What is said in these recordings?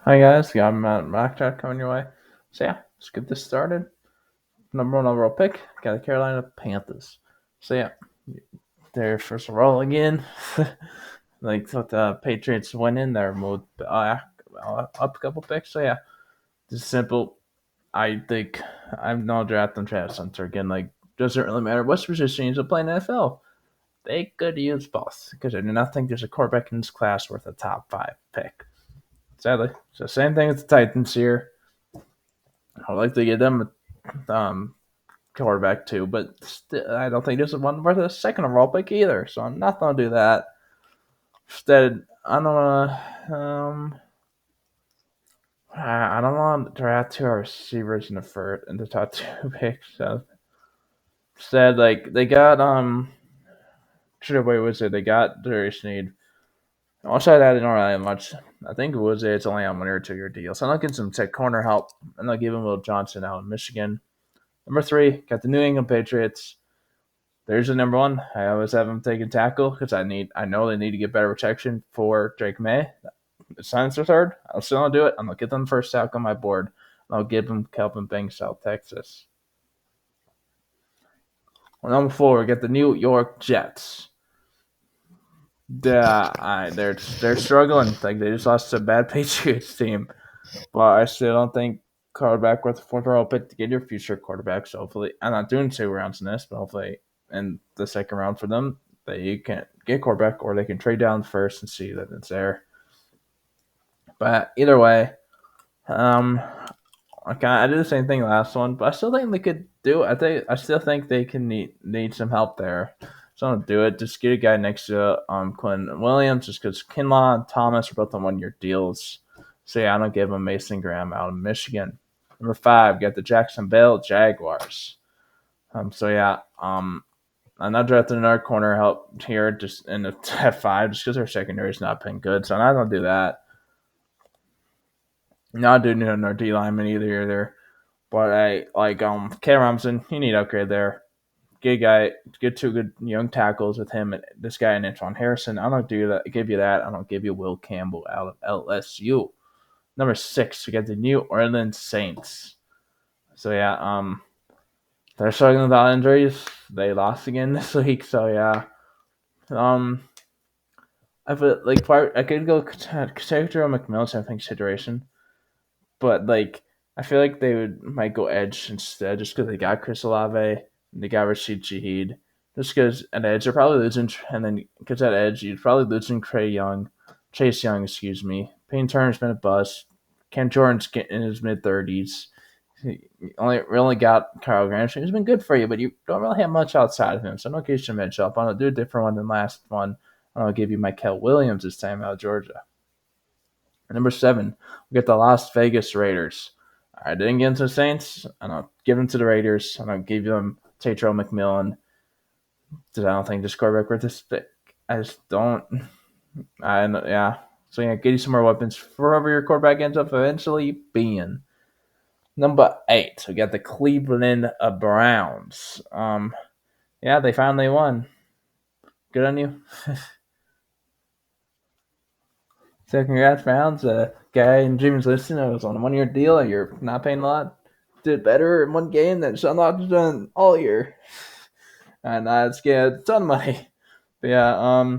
Hi guys, got Matt Backtrack coming your way. So yeah, let's get this started. Number one overall pick, got the Carolina Panthers. So yeah, they're first overall again. Like with the Patriots winning, they're moved up a couple picks. So yeah, just simple. I think I'm not drafting Travis Hunter again. Like doesn't really matter what position he's playing in the NFL. They could use both because I do not think there's a quarterback in this class worth a top five pick. Sadly, so same thing with the Titans here. I'd like to get them quarterback too, but I don't think this is one worth a second overall pick either. So I'm not gonna do that. Instead, I don't want to draft two receivers in the first in the top two picks. So instead, like they got should wait was it? They got Darius Sneed. Also, that didn't really much. I think it was it's only on 1 or 2 year deal. So I'm looking some tech corner help, and I'll give him Will Johnson out in Michigan. Number three, got the New England Patriots. There's the number one. I always have them taking tackle because I know they need to get better protection for Drake May. The Saints are third. I'll still do it. I'm gonna get them first tackle on my board. I'll give them Kelvin Banks, South Texas. Well, number four, we get the New York Jets. They're struggling. Like they just lost to a bad Patriots team, but I still don't think quarterback with the fourth overall pick to get your future quarterback. So hopefully, I'm not doing 2 rounds in this, but hopefully in the second round for them, they can get quarterback or they can trade down first and see that it's there. But either way, um, I did the same thing last one, but I still think they could do it. I still think they can need some help there. So don't do it. Just get a guy next to Quinn Williams, just because Kinlaw and Thomas are both on 1 year deals. So yeah, I don't give him Mason Graham out of Michigan. Number five, got the Jacksonville Jaguars. So yeah, I'm not drafting another corner help here just in the at five just because their secondary is not been good. So I'm not gonna do that. Not doing another D lineman either. But I like K Robinson, you need to upgrade there. Good guy, get 2 good young tackles with him and this guy and Antoine Harrison. I don't do that. I give you that. I don't give you Will Campbell out of LSU. Number six, we got the New Orleans Saints. So yeah, they're struggling without injuries. They lost again this week. So yeah, um, I feel like part I could go Terrell McMillan in consideration, but like I feel like they might go edge instead, just because they got Chris Olave and they got Rashid Shaheed. Just because at edge they're probably losing, and then because at edge you're probably losing Chase Young, excuse me. Payne Turner's been a bust. Ken Jordan's getting in his mid-30s. We only got Kyle Granderson, who's been good for you, but you don't really have much outside of him. So no case to match up. I'm gonna do a different one than last one. I'll give you Michael Williams this time out of Georgia. Number seven, we got the Las Vegas Raiders. I didn't get into the Saints. I don't give them to the Raiders. I don't give them Tatro McMillan because I don't think this quarterback worth this pick. I just don't. Yeah. So yeah, get you some more weapons for whoever your quarterback ends up eventually being. Number eight, we got the Cleveland Browns. Yeah, they finally won. Good on you. So congrats, Browns. Guy in James Winston, I was on a 1 year deal. You're not paying a lot. Did better in one game than Sean Lodge done all year, and it's get a ton of money. But yeah,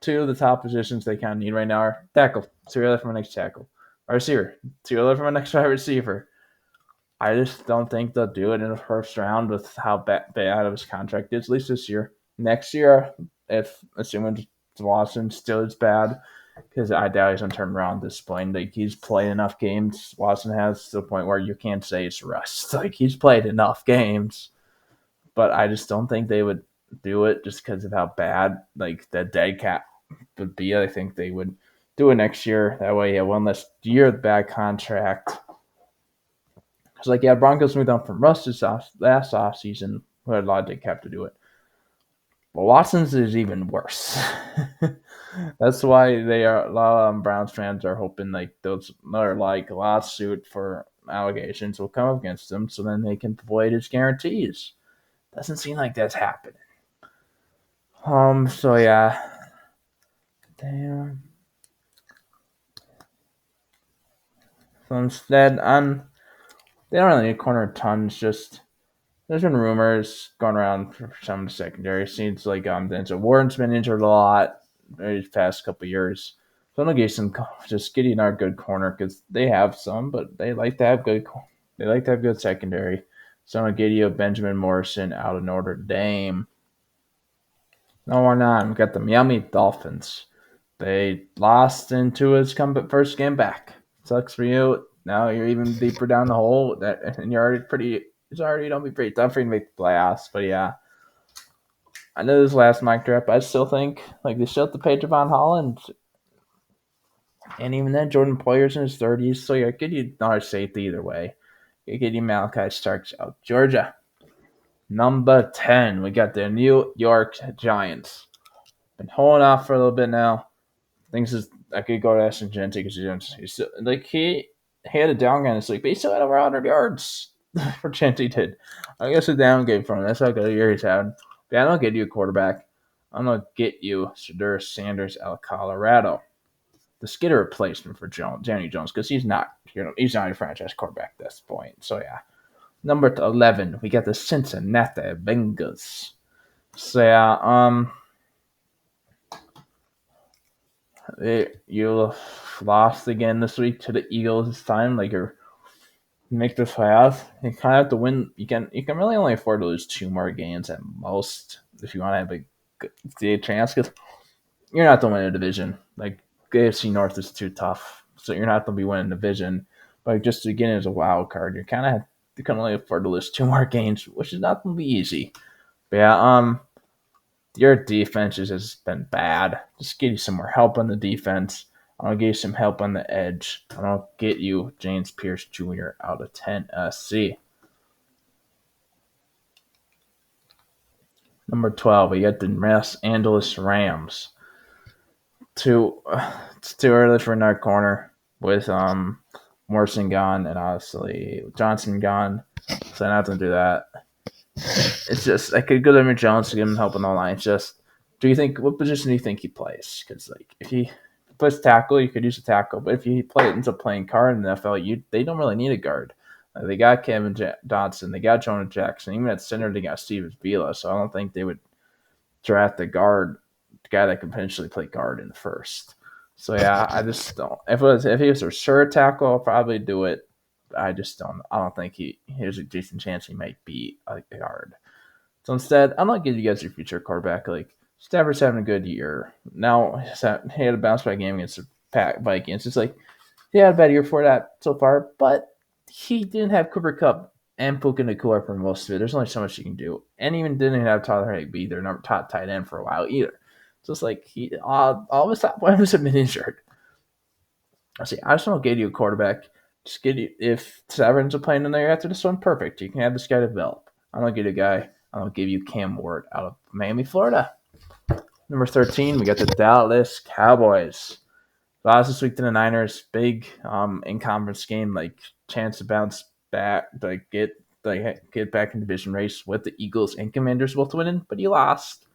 two of the top positions they kind of need right now are tackle. Two other from my next tackle, or receiver. Two other from my next wide receiver. I just don't think they'll do it in the first round with how bad of his contract is, at least this year. Next year, if assuming Watson still is bad, because I doubt he's going to turn around this point. Like he's played enough games. Watson has to the point where you can't say it's rust. Like he's played enough games, but I just don't think they would do it just because of how bad like the dead cap would be. I think they would do it next year. That way, one less year of bad contract. Because like Broncos moved on from Russ last offseason, who had a lot of dead cap to do it. But Watson's is even worse. That's why they are a lot of Browns fans are hoping like those are like lawsuit for allegations will come against them, so then they can avoid his guarantees. Doesn't seem like that's happening. So yeah, damn. So instead, they don't really need corner tons. Just there's been rumors going around for some of the secondary. Seems like Denzel Ward's been injured a lot these past couple of years. So I'm gonna get some just getting our good corner because they have some, but they like to have good. They like to have good secondary. So I'm gonna get you a Benjamin Morrison out of Notre Dame. No, we're not. We got the Miami Dolphins. They lost into his first game back. Sucks for you. Now you're even deeper down the hole. And you're already pretty. It's already don't be pretty tough for you to make the playoffs. But yeah, I know this last mock draft. I still think like they still have to pay Javon Holland, and even then Jordan Poyer's in his 30s. So yeah, get you another safety either way. You get you Malachi Starks out Georgia. Number 10, we got the New York Giants. Been holding off for a little bit now. Things is I could go to Ashton Genty because he's still, like he had a down game this week, but he still had over 100 yards for Genty did. I guess a down game from him. That's how good a year he's had. But I don't get you a quarterback. I'm gonna get you Shadur Sanders out of Colorado. The Skidder replacement for Danny Jones because he's not a franchise quarterback at this point. So yeah. Number 11, we got the Cincinnati Bengals. So yeah, you lost again this week to the Eagles this time. Like you're make this playoffs, you kind of have to win. You can really only afford to lose two more games at most if you want to have a good chance. Because you're not going to win a division. Like AFC North is too tough, so you're not going to be winning a division. But just to get in as a wild card, you can only afford to lose two more games, which is not going to be easy. But yeah, your defense has been bad. Just get you some more help on the defense. I'm gonna give you some help on the edge. I'm gonna get you James Pierce Jr. out of Tennessee. Number 12, we got the Los Angeles Rams. It's too early for another corner with Morrison gone and obviously Johnson gone, so I have to do that. It's just I could go to Jones to give him help on the line. It's just, do you think what position do you think he plays? Because like if he plays tackle, you could use a tackle, but if he ends up playing guard in the NFL, they don't really need a guard. They got Kevin Dodson, they got Jonah Jackson, even at center they got Steve Vila. So I don't think they would draft the guy that could potentially play guard in the first. So yeah, I just don't. If he was a sure tackle, I'll probably do it. I just don't. I don't think here's a decent chance he might be a guard. So instead, I'm not giving you guys your future quarterback. Like Stafford's having a good year. Now he had a bounce back game against the Vikings. It's like he had a bad year for that so far, but he didn't have Cooper Kupp and Puka Nacua for most of it. There's only so much you can do, and even didn't have Tyler Higbee, their number top tight end for a while either. So it's like all of his top weapons have been injured. I just don't get you a quarterback. Just get you if Stafford's playing in there after this one, perfect. You can have this guy develop. I don't get a guy. I'll give you Cam Ward out of Miami, Florida. Number 13, we got the Dallas Cowboys. Lost this week to the Niners. Big in conference game, like chance to bounce back, get back in division race with the Eagles and Commanders both winning, but you lost.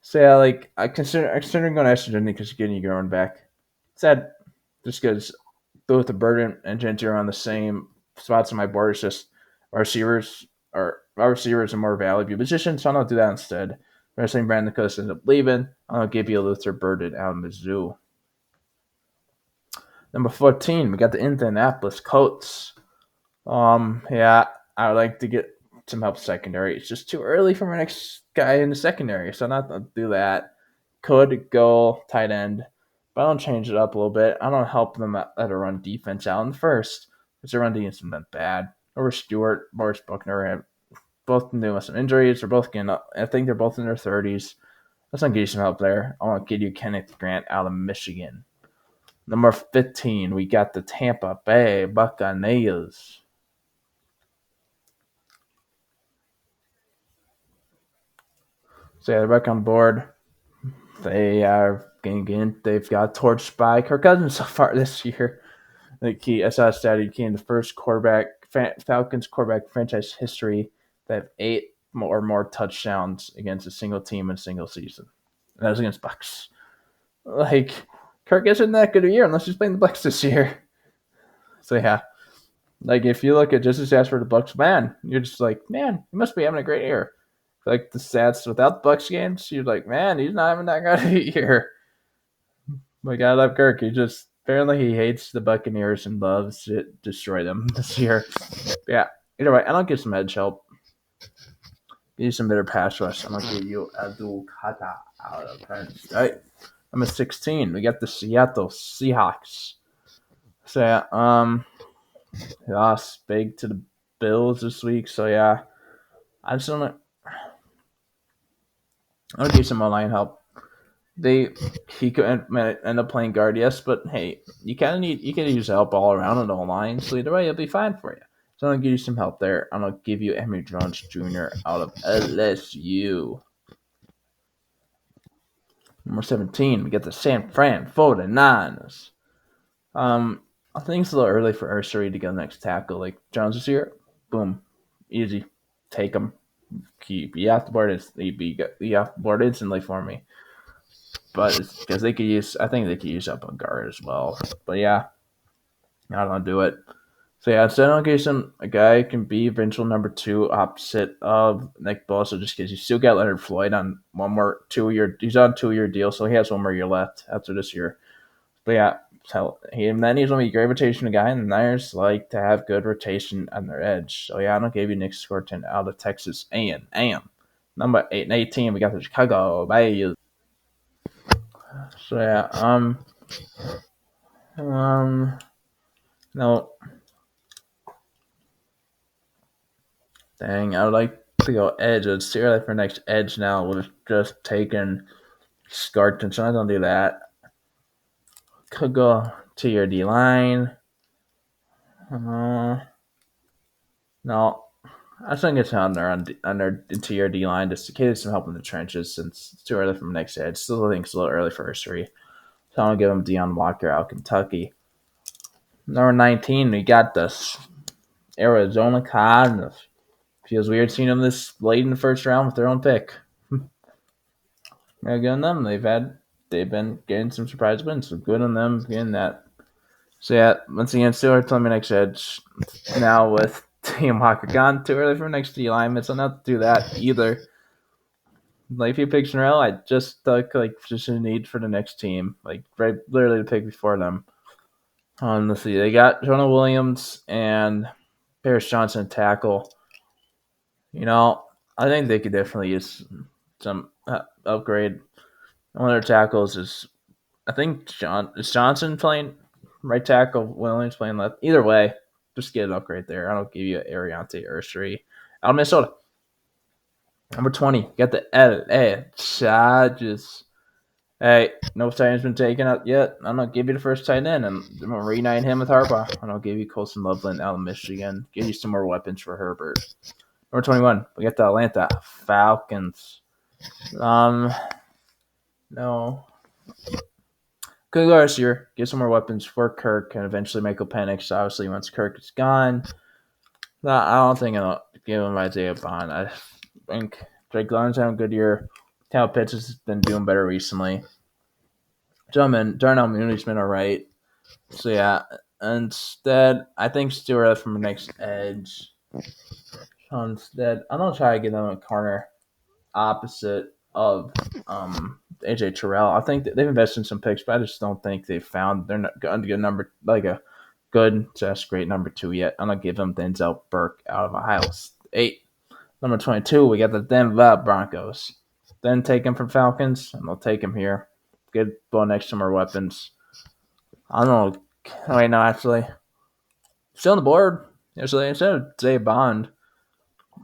So yeah, like I consider going to Ashton because you're getting your own back. Sad, just because both the Burden and Gentry are on the same spots on my board. It's just our receivers are a more valuable position, so I'm gonna do that instead. Wrestling Brandon Cooks ends up leaving. I'm gonna give you a Luther Burden out of Mizzou. Number 14, we got the Indianapolis Colts. Yeah, I would like to get some help secondary. It's just too early for my next guy in the secondary, so I'm not gonna do that. Could go tight end, but I don't change it up a little bit. I don't help them at a run defense out in the first because their run defense has been bad. Over Stewart, Boris Buckner have both been dealing with some injuries. They're both getting up. I think they're both in their 30s. Let's not give you some help there. I want to give you Kenneth Grant out of Michigan. Number 15, we got the Tampa Bay Buccaneers. So yeah, they're back on board. They are getting they've got torched by Kirk Cousins so far this year. I saw a stat he became the first Falcons quarterback franchise history that have 8 or more touchdowns against a single team in a single season. And that was against Bucks. Like Kirk isn't that good a year unless he's playing the Bucks this year. So yeah, like if you look at just as stats for the Bucks, man, you're just like, man, he must be having a great year. Like the stats without the Bucks games, you're like, man, he's not having that good of a year. Like I love Kirk. He just apparently he hates the Buccaneers and loves to destroy them this year. But yeah. Either way, and I'll give some edge help. Give you some better pass rush. I'm gonna give you Abdul Kata out of Penn State. Number 16, we got the Seattle Seahawks. So yeah, lost big to the Bills this week. So yeah, I just want to. I'm gonna give you some line help. He could end up playing guard, yes, but hey, you can use help all around on the line. So either way, it'll be fine for you. So I'm gonna give you some help there. I'm gonna give you Emory Jones Jr. out of LSU. Number 17, we get the San Fran 49ers. I think it's a little early for Ursary to get the next tackle. Like Jones is here, boom, easy, take him. Keep you off the board. You off the board instantly for me. But it's because they could use, I think they could use up a guard as well. But yeah, I don't do it. So yeah, instead of some a guy can be eventual number 2 opposite of Nick Bosa, just because you still got Leonard Floyd on 2 year. He's on 2 year deal, so he has 1 more year left after this year. But yeah, so then he's gonna be a great rotation guy, and the Niners like to have good rotation on their edge. So yeah, I'm gonna give you Nick Scorton out of Texas A&M. Number 8 and 18, we got the Chicago Bears. So yeah, no, dang, I would like to go edge. It's too early for next edge now. We've just taken Scorton, so I don't do that. Could go to your D line. No, I think it's on their interior D line just to get some help in the trenches since it's too early from next edge. Still think it's a little early for Ursary. So I'm gonna give him Deion Walker out of Kentucky. Number 19, we got the Arizona Cardinals. Feels weird seeing them this late in the first round with their own pick. Yeah, good on them. They've been getting some surprise wins, so good on them getting that. So yeah, once again, still hard to tell me next edge. Now with Deion Walker gone, too early for next D lineman, so not to do that either. Like if you pick Chanel, I just took like just a need for the next team, like right literally the pick before them. Let's see, they got Jonah Williams and Paris Johnson tackle. You know, I think they could definitely use some upgrade. One of their tackles is, I think is Johnson playing right tackle, Williams playing left. Either way, just get an upgrade there. I don't give you Ariante Ursary out of Minnesota. Number 20, got the LA Chargers. Hey, no tight end's been taken up yet. I'm going to give you the first tight end, and I'm going to reunite him with Harbaugh. And I'll give you Colson Loveland out of Michigan. Give you some more weapons for Herbert. Number 21, we got the Atlanta Falcons. No. Could go this year. Get some more weapons for Kirk and eventually Michael Penix. Obviously, once Kirk is gone, I don't think I'll give him Isaiah Bond. I think Drake London's having a good year. Cal Pitts has been doing better recently. Darnell Mooney's been all right. So, yeah. Instead, I think Stewart from the next edge. Instead, I'm going to try to get them a corner opposite of AJ Terrell. I think they've invested in some picks, but I just don't think they've found they're not going to get a good, that's great number 2 yet. I'm going to give them Denzel Burke out of Ohio State. Number 22, we got the Denver Broncos. Then take him from Falcons, and they'll take him here. Get Bo next to more weapons. I don't know. Wait, no, actually. Still on the board. Actually, instead of Zay Bond,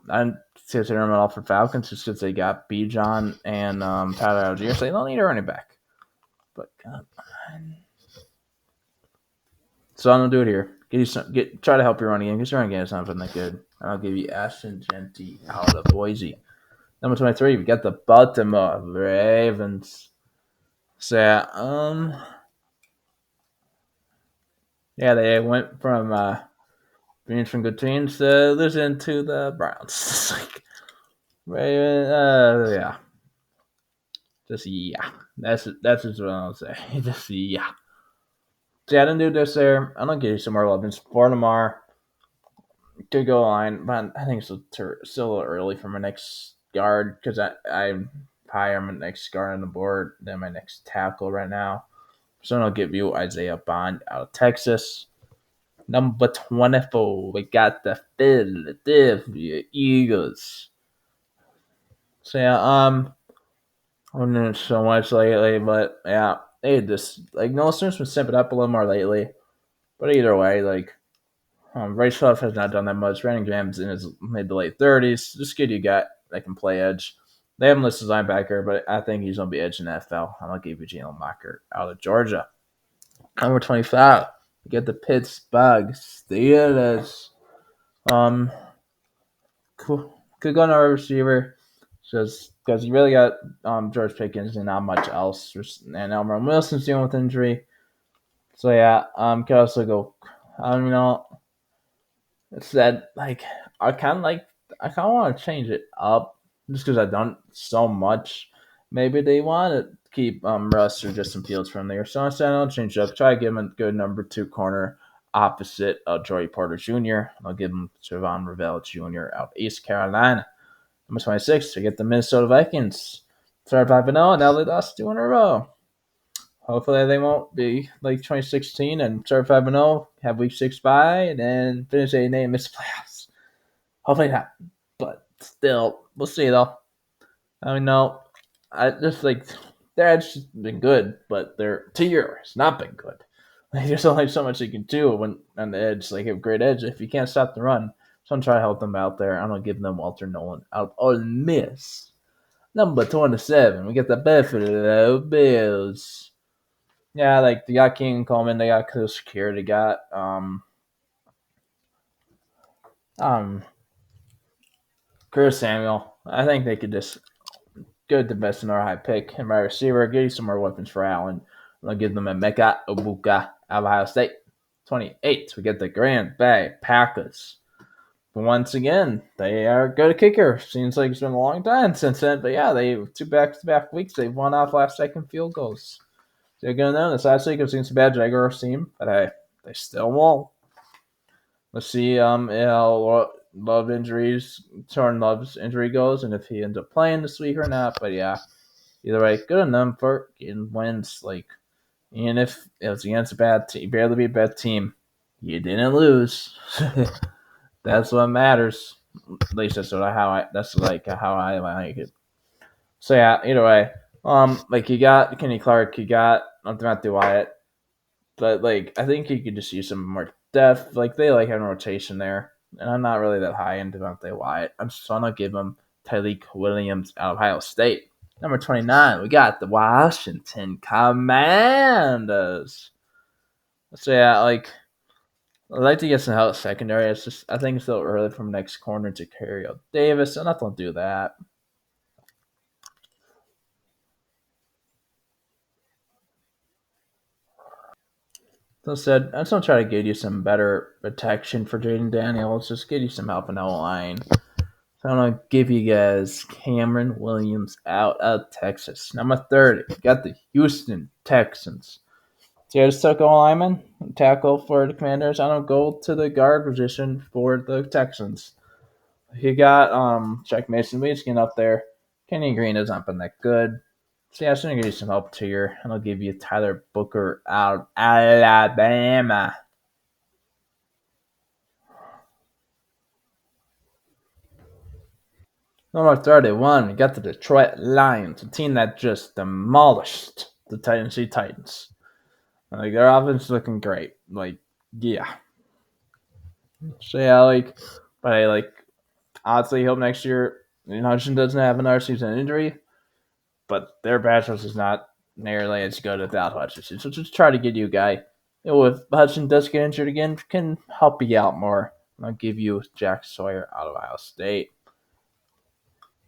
I consider him all for Falcons just because they got Bijan and Tyler Algier, so they don't need a running back. But so I'm gonna do it here. Try to help your running game because your running game is not been that good. I'll give you Ashton Genty out of Boise. Number 23, we got the Baltimore Ravens. So yeah, they went from being from good teams to losing to the Browns. Raven, yeah. Just yeah. That's just what I'll say. Just yeah. See, I didn't do this there. I'm gonna give you some more weapons. Lamar could go line, but I think it's still a little early for my next guard because I'm higher my next guard on the board than my next tackle right now. So I'll give you Isaiah Bond out of Texas. Number 24, we got the Philadelphia Eagles. So yeah, I haven't done so much lately, but yeah, they just like Noah Smith's been stepping up a little more lately. But either way, like Ray Shuff has not done that much. Brandon Graham's in his mid to late 30s. Just kid you got that can play edge. They haven't listed linebacker, but I think he's gonna be edge in the NFL. I'm gonna give you Jalen Mocker out of Georgia. Number 25, you get the Pittsburgh Steelers. Um, could go on our receiver just because you really got George Pickens and not much else. And Elmer Wilson's dealing with injury. So yeah, could also go. You know, it's that like I kind of like I kind of want to change it up just because I've done so much. Maybe they want to keep Russ or Justin Fields from there. So instead, I'll change it up. Try to give him a good number two corner opposite Joey Porter Jr. I'll give him Javon Ravel Jr. out of East Carolina. Number 26, we get the Minnesota Vikings. Started 5-0, and now they lost 2 in a row. Hopefully they won't be like 2016 and start 5-0, have week 6 bye, and then finish 8-8 and miss the playoffs. Hopefully not. But still, we'll see though. I mean, no, I just like their edge has been good, but their tier has not been good. Like, there's only so much you can do when on the edge. Like, a great edge if you can't stop the run. So I'm trying to help them out there. I'm gonna give them Walter Nolan out of Ole Miss. Number 27, we get the Buffalo Bills. Yeah, like they got King Coleman, they got Khalil Shakir, they got um Curtis Samuel. I think they could just go the best in our high pick and my receiver. Give you some more weapons for Allen. I'll give them a Mecca Obuka out of Ohio State. 28, we get the Grand Bay Packers. But once again, they are good at kicker. Seems like it's been a long time since then, but yeah, they 2 back-to-back weeks. They've won off last-second field goals. They're going to know this last week against a bad Jaguars team, but hey, they still won't. Let's see how Love injuries, Jordan Love's injury goes, and if he ends up playing this week or not. But yeah, either way, good on them for getting wins. Like, even if it was against a bad team, barely be a bad team, you didn't lose. That's what matters. At least that's how I like it. So yeah, either way, like you got Kenny Clark, you got Matthew Wyatt, but like I think you could just use some more depth. Like they like having rotation there, and I'm not really that high into Devontae Wyatt. I'm just gonna give him Tyleek Williams out of Ohio State. Number 29, we got the Washington Commanders. So yeah, like I'd like to get some help secondary. It's just I think it's a little early from next corner to Carrio Davis, so I'm not gonna do that. So instead, I'm just gonna try to get you some better protection for Jaden Daniels. Just get you some help in the line. So I'm gonna give you guys Cameron Williams out of Texas. Number 30, got the Houston Texans. So I just took a lineman, tackle for the Commanders. I don't go to the guard position for the Texans. You got Jack Mason Winskin up there. Kenny Green has not been that good. So yeah, I'm gonna give you some help here, and I'll give you Tyler Booker out of Alabama. Number 31, we got the Detroit Lions, a team that just demolished the Tennessee Titans. Like, their offense is looking great. Like, yeah. So, yeah, like, but I, like, honestly hope next year Hudson doesn't have another season injury, but their pass rush is not nearly as good without Hutchinson. So, just try to get you a guy who, if Hudson does get injured again, can help you out more. I'll give you Jack Sawyer out of Ohio State.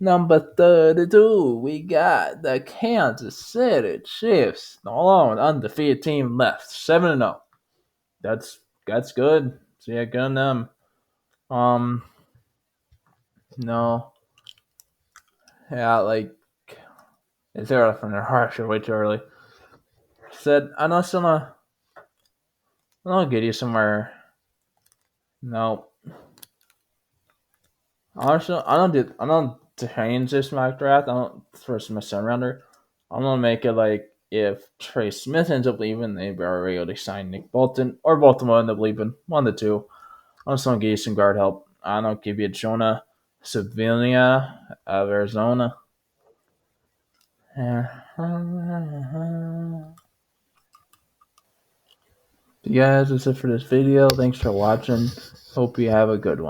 Number 32, we got the Kansas City Chiefs. The alone undefeated team left. 7-0. That's good. So yeah, good on them. Um no. Yeah, like it's early from their heart, way too early. Said I'm not gonna I'll get you somewhere. No, honestly, I don't change this mock draft. I don't for my seven rounder. I'm gonna make it like if Trey Smith ends up leaving, they already already signed Nick Bolton, or Baltimore end up leaving. One of the two. I'm just gonna give you some guard help. I don't give you Jonah Sevilla of Arizona. Yeah, guys, that's it for this video. Thanks for watching. Hope you have a good one.